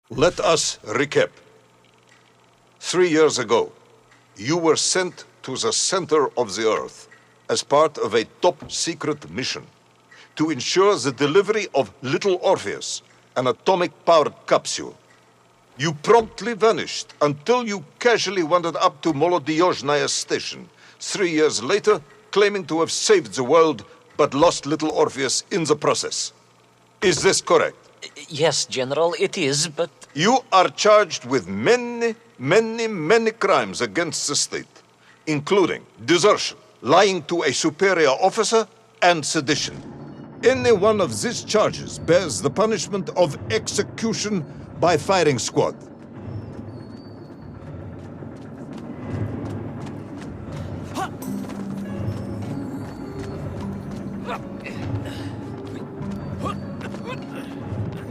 Let us recap. 3 years ago, you were sent to the center of the Earth as part of a top-secret mission to ensure the delivery of Little Orpheus, an atomic-powered capsule. You promptly vanished until you casually wandered up to Molodiyozhnaya station 3 years later, claiming to have saved the world, but lost Little Orpheus in the process. Is this correct? Yes, General, it is, but... You are charged with many crimes against the state, including desertion, lying to a superior officer, and sedition. Any one of these charges bears the punishment of execution by firing squad.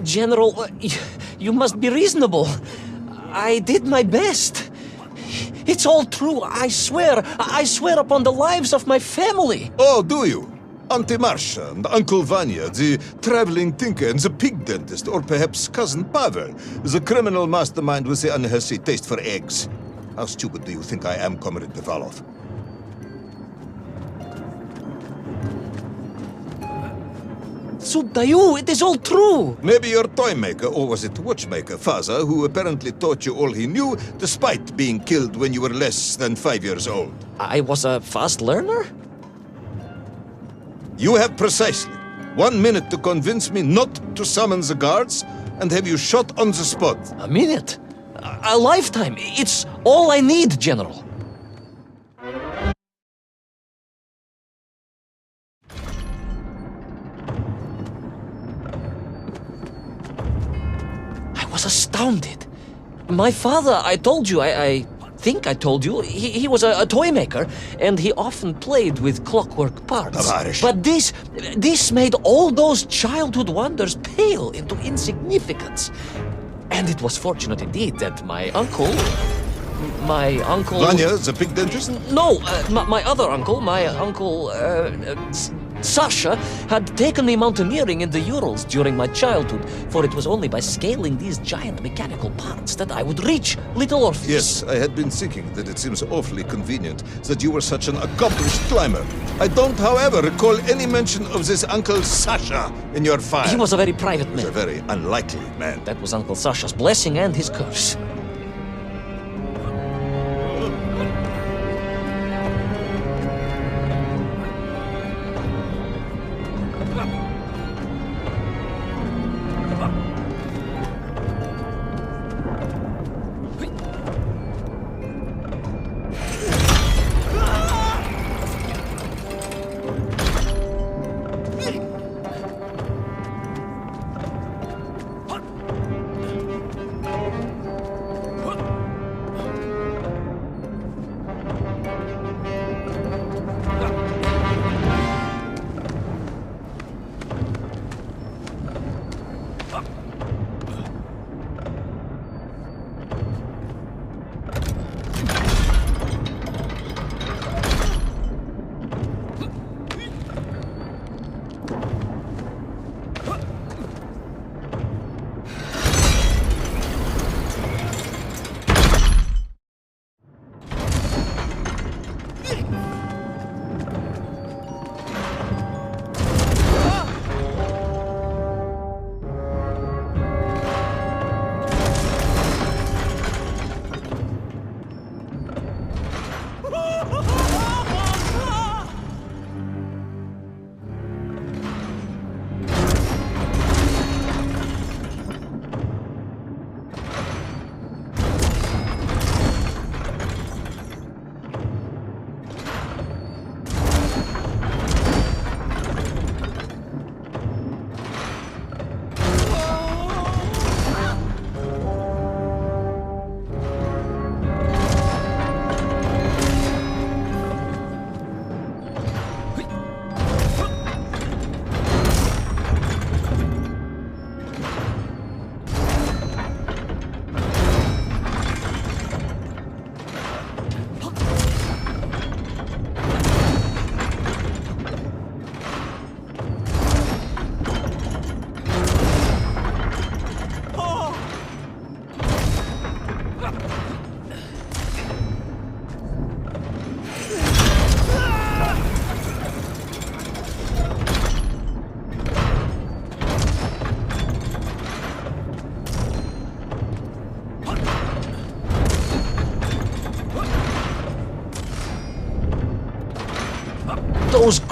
General, you must be reasonable. I did my best. It's all true, I swear. I swear upon the lives of my family. Oh, do you? Auntie Marcia and Uncle Vanya, the traveling tinker and the pig dentist, or perhaps Cousin Pavel, the criminal mastermind with the unhealthy taste for eggs. How stupid do you think I am, Comrade Bevalov? Sudayu, it is all true. Maybe your toy maker, or was it watchmaker, father, who apparently taught you all he knew, despite being killed when you were less than 5 years old. I was a fast learner? You have precisely 1 minute to convince me not to summon the guards, and have you shot on the spot. A minute? A lifetime. It's all I need, General. I was astounded. My father, I told you, I think I told you, he was a toy maker, and he often played with clockwork parts. Tavarish. But this made all those childhood wonders pale into insignificance. And it was fortunate indeed that my uncle... Vanya, the pig dentist? No, my other uncle, Sasha, had taken me mountaineering in the Urals during my childhood, for it was only by scaling these giant mechanical parts that I would reach Little Orpheus. Yes, I had been thinking that it seems awfully convenient that you were such an accomplished climber. I don't, however, recall any mention of this Uncle Sasha in your file. He was a very private man. A very unlikely man. That was Uncle Sasha's blessing and his curse.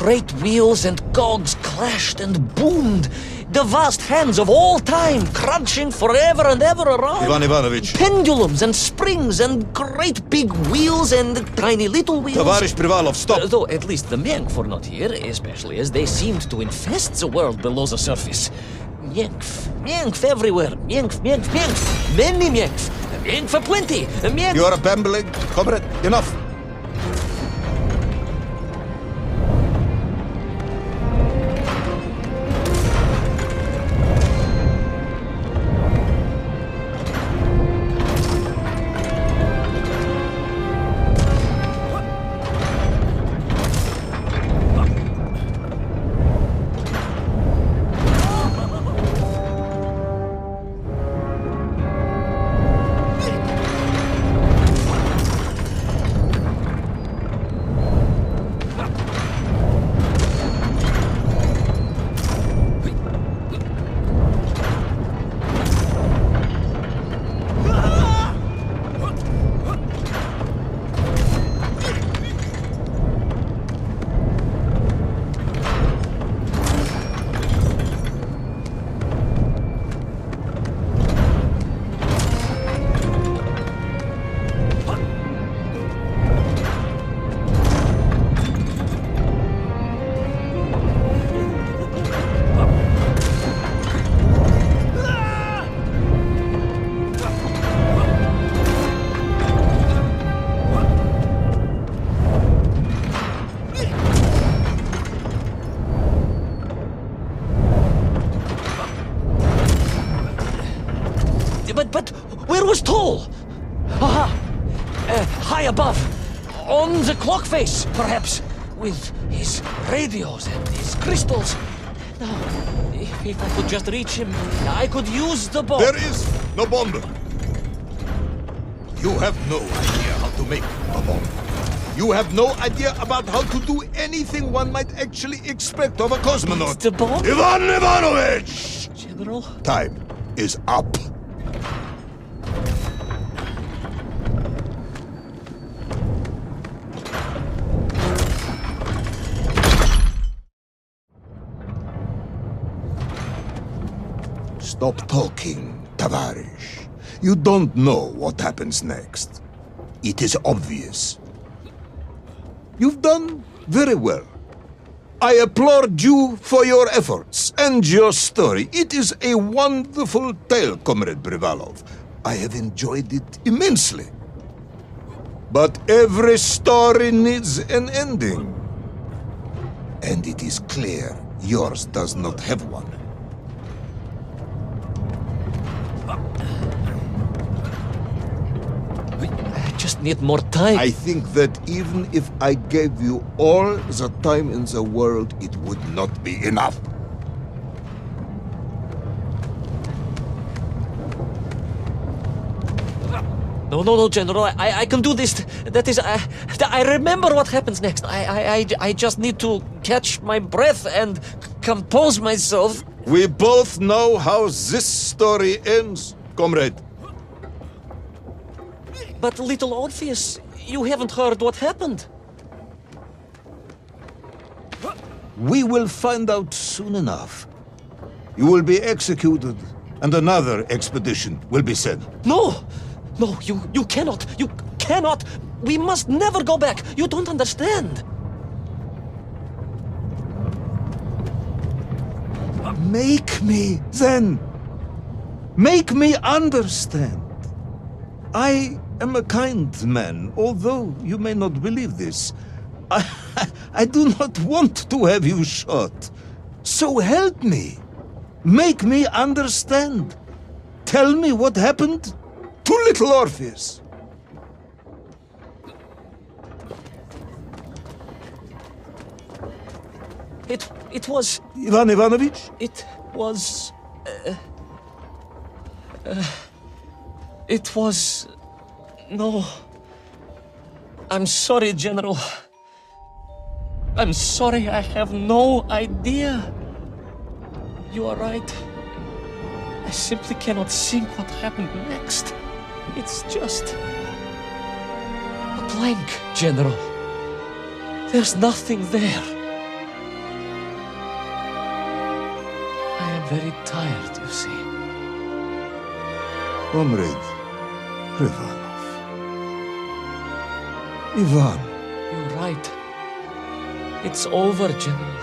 great wheels and cogs clashed and boomed. The vast hands of all time crunching forever and ever around. Ivan Ivanovich. Pendulums and springs and great big wheels and tiny little wheels. Tavarish Privalov, stop! Though at least the Myenk were not here, especially as they seemed to infest the world below the surface. Myenk everywhere. Myenk. Many Myenk. Myenk for plenty. Myenk. You are babbling, comrade. Enough. But where was Toll? Aha! High above. On the clock face, perhaps. With his radios and his crystals. Now, if I could just reach him, I could use the bomb. There is no bomb. You have no idea how to make a bomb. You have no idea about how to do anything one might actually expect of a cosmonaut. The bomb? Ivan Ivanovich! General? Time is up. Stop talking, Tavarish. You don't know what happens next. It is obvious. You've done very well. I applaud you for your efforts and your story. It is a wonderful tale, Comrade Privalov. I have enjoyed it immensely. But every story needs an ending. And it is clear yours does not have one. I just need more time. I think that even if I gave you all the time in the world, it would not be enough. No, General. I can do this. That is, I remember what happens next. I just need to catch my breath and compose myself. We both know how this story ends, comrade. But little Orpheus, you haven't heard what happened. We will find out soon enough. You will be executed, and another expedition will be sent. No, you cannot. You cannot. We must never go back. You don't understand. Make me, then. Make me understand. I am a kind man, although you may not believe this. I do not want to have you shot. So help me. Make me understand. Tell me what happened to little Orpheus. It was... Ivan Ivanovich? It was... It was... No. I'm sorry, General. I'm sorry, I have no idea. You are right. I simply cannot think what happened next. It's just... a blank, General. There's nothing there. very tired, you see. Comrade Rivanov. Ivan. You're right. It's over, General.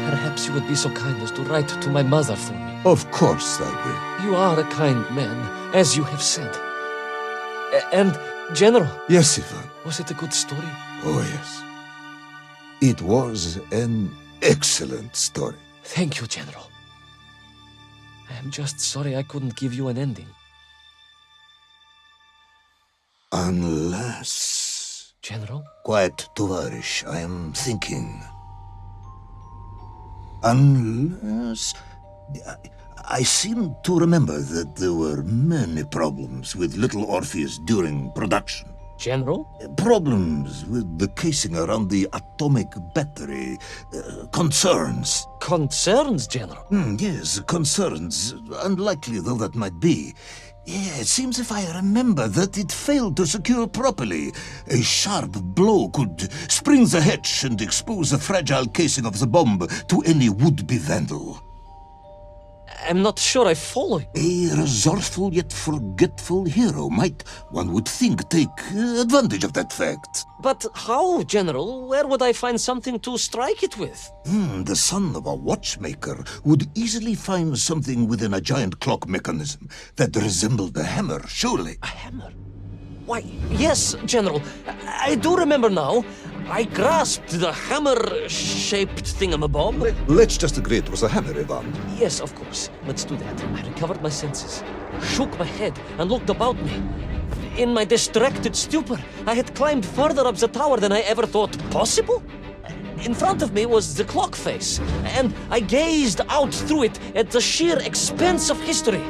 Perhaps you would be so kind as to write to my mother for me. Of course I will. You are a kind man, as you have said. And, General, Yes, Ivan. was it a good story? Oh, yes. It was an excellent story. Thank you, General. I am just sorry I couldn't give you an ending. Unless... General? Quiet, Tovarish. I am thinking. Unless... I seem to remember that there were many problems with little Orpheus during production. General? Problems with the casing around the atomic battery. Concerns. Concerns, General? Yes, concerns. Unlikely though that might be. Yeah, it seems if I remember that it failed to secure properly. A sharp blow could spring the hatch and expose the fragile casing of the bomb to any would-be vandal. I'm not sure I follow you. A resourceful yet forgetful hero might, one would think, take advantage of that fact. But how, General? Where would I find something to strike it with? The son of a watchmaker would easily find something within a giant clock mechanism that resembled a hammer, surely. A hammer? Why, yes, General. I do remember now. I grasped the hammer-shaped thingamabob. Let's just agree it was a hammer, Ivan. Yes, of course. Let's do that. I recovered my senses, shook my head, and looked about me. In my distracted stupor, I had climbed further up the tower than I ever thought possible. In front of me was the clock face, and I gazed out through it at the sheer expanse of history.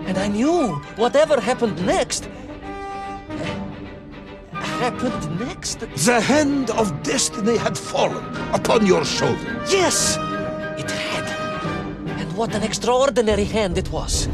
And I knew whatever happened next... happened next? The hand of destiny had fallen upon your shoulder. Yes! It had. And what an extraordinary hand it was.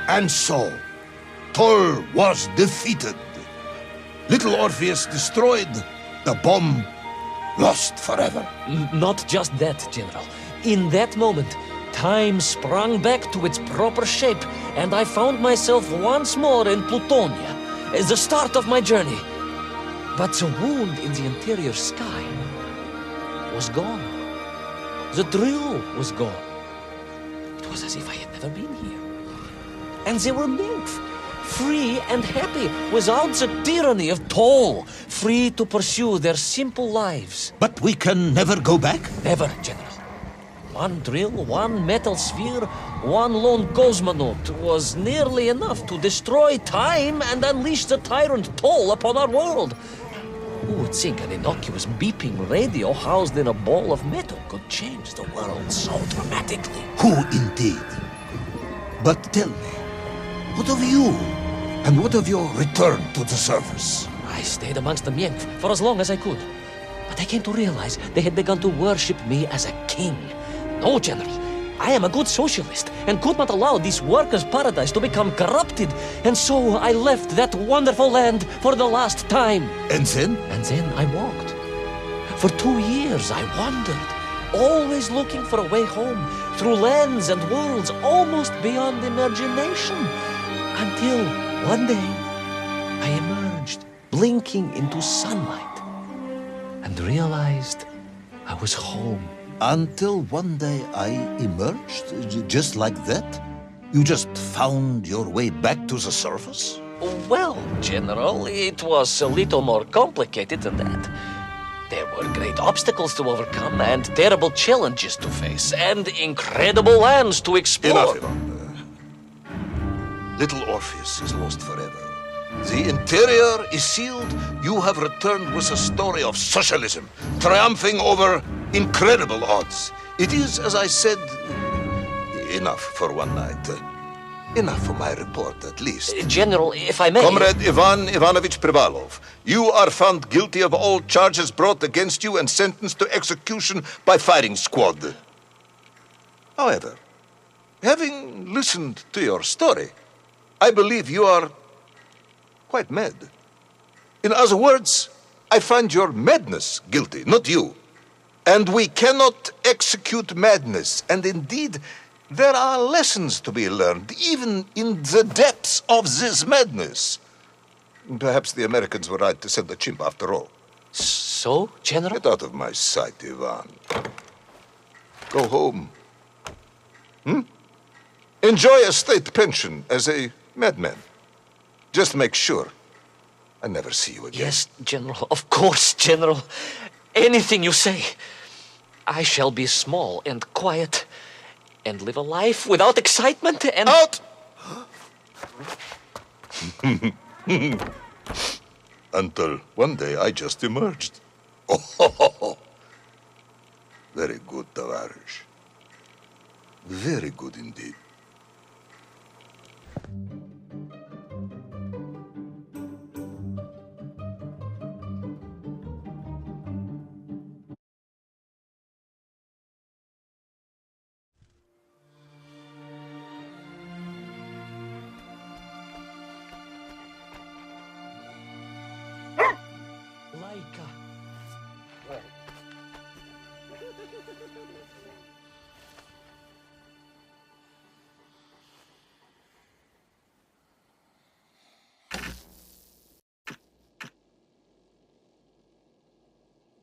And so, Tol was defeated. Little Orpheus destroyed, the bomb lost forever. Not just that, General. In that moment, time sprang back to its proper shape, and I found myself once more in Plutonia, as the start of my journey. But the wound in the interior sky was gone. The drill was gone. It was as if I had never been here. And they were nymph, free and happy, without the tyranny of toll, free to pursue their simple lives. But we can never go back? Never, General. One drill, one metal sphere, one lone cosmonaut was nearly enough to destroy time and unleash the tyrant Toll upon our world. Who would think an innocuous beeping radio housed in a ball of metal could change the world so dramatically? Who indeed? But tell me, what of you? And what of your return to the surface? I stayed amongst the Mienk for as long as I could. But I came to realize they had begun to worship me as a king. No, General. I am a good socialist and could not allow this workers' paradise to become corrupted. And so I left that wonderful land for the last time. And then? And then I walked. For 2 years I wandered, always looking for a way home, through lands and worlds almost beyond imagination. Until one day I emerged, blinking into sunlight, and realized I was home. Until one day I emerged, just like that? You just found your way back to the surface? Well, General, it was a little more complicated than that. There were great obstacles to overcome, and terrible challenges to face, and incredible lands to explore. Enough, Ivan. Little Orpheus is lost forever. The interior is sealed. You have returned with a story of socialism, triumphing over incredible odds. It is, as I said, enough for one night. Enough for my report, at least. General, if I may... Comrade Ivan Ivanovich Privalov, you are found guilty of all charges brought against you and sentenced to execution by firing squad. However, having listened to your story, I believe you are quite mad. In other words, I find your madness guilty, not you. And we cannot execute madness. And indeed, there are lessons to be learned, even in the depths of this madness. Perhaps the Americans were right to send the chimp after all. So, General? Get out of my sight, Ivan. Go home. Enjoy a state pension as a madman. Just make sure I never see you again. Yes, General. Of course, General. Anything you say. I shall be small and quiet and live a life without excitement and... Out! Until one day I just emerged. Oh, very good, Tavarish. Very good indeed.